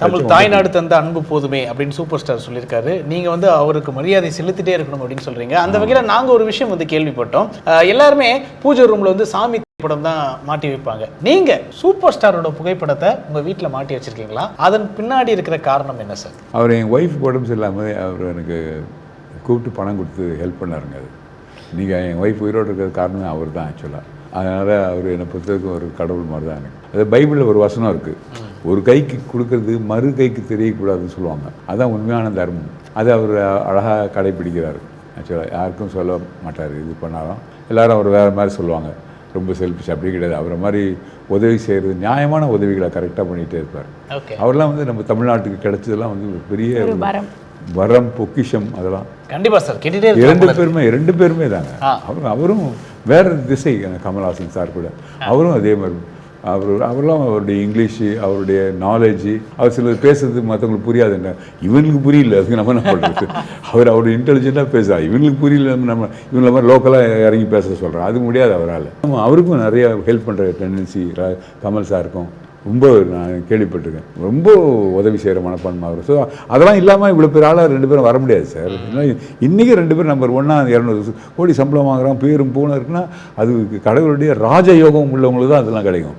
தமிழ் தாய்நாடு தந்த அன்பு போதுமே அப்படின்னு சூப்பர் ஸ்டார் சொல்லியிருக்காரு. நீங்கள் வந்து அவருக்கு மரியாதை செலுத்திட்டே இருக்கணும் அப்படின்னு சொல்கிறீங்க. அந்த வகையில் நாங்கள் ஒரு விஷயம் வந்து கேள்விப்பட்டோம். எல்லாருமே பூஜை ரூமில் வந்து சாமி படம் தான் மாட்டி வைப்பாங்க. நீங்கள் சூப்பர் ஸ்டாரோட புகைப்படத்தை உங்கள் வீட்டில் மாட்டி வச்சுருக்கீங்களா? அதன் பின்னாடி இருக்கிற காரணம் என்ன சார்? அவர் என் ஒய்ஃப் உடம்பு இல்லாமல் அவர் எனக்கு கூப்பிட்டு பணம் கொடுத்து ஹெல்ப் பண்ணாருங்க. அது நீங்கள் என் ஒய்ஃப் உயிரோடு இருக்கிறது காரணமே அவர் தான் ஆக்சுவலாக. அதனால் அவர் என்னை பொறுத்தவரைக்கும் ஒரு கடவுள் மாதிரி தான் எனக்கு. அது பைபிளில் ஒரு வசனம் இருக்குது, ஒரு கைக்கு கொடுக்கறது மறு கைக்கு தெரியக்கூடாதுன்னு சொல்லுவாங்க. அதுதான் உண்மையான தர்மம். அதை அவர் அழகாக கடைப்பிடிக்கிறார். ஆக்சுவலாக யாருக்கும் சொல்ல மாட்டார். இது பண்ணாலும் எல்லோரும் அவர் வேறு மாதிரி சொல்லுவாங்க, ரொம்ப செல்ஃபிஷ். அப்படி கிடையாது. அவரை மாதிரி உதவி செய்கிறது, நியாயமான உதவிகளை கரெக்டாக பண்ணிகிட்டே இருப்பார். அவர்லாம் வந்து நம்ம தமிழ்நாட்டுக்கு கிடைச்சதெல்லாம் வந்து ஒரு பெரிய வரம், பொக்கிஷம். அதெல்லாம் கண்டிப்பாக சார் கேட்டுகிட்டே ரெண்டு பேருமே தாங்க. அவரும் வேறு திசை. கமல்ஹாசன் சார் கூட அவரும் அதே மாதிரி. அவரெல்லாம் அவருடைய இங்கிலீஷு, அவருடைய நாலேஜு, அவர் சிலர் பேசுறது மற்றவங்களுக்கு புரியாது. என்ன இவனுக்கு புரியல, அதுக்கு நம்ம என்ன பண்ணுறது? அவருடைய இன்டெலிஜென்ட்டாக பேசுகிறார், இவங்களுக்கு புரியல, நம்ம இவங்கள மாதிரி லோக்கலாக இறங்கி பேச சொல்கிறோம். அது முடியாது அவரால். அவருக்கும் நிறைய ஹெல்ப் பண்ணுற டெண்டன்சி கமல் சாருக்கும் ரொம்ப நான் கேள்விப்பட்டிருக்கேன். ரொம்ப உதவி செய்கிற மனப்பான்மை அவர். ஸோ அதெல்லாம் இல்லாமல் இவ்வளோ பேர் ஆளாக 2 பேரும் வர முடியாது சார். இன்றைக்கி 2 பேர் நம்பர் 1 200 கோடி சம்பளம் வாங்குகிறோம், பேரும் போன இருக்குன்னா அது கடவுளுடைய ராஜயோகம் உள்ளவங்களுக்கு தான் அதெல்லாம் கிடைக்கும்.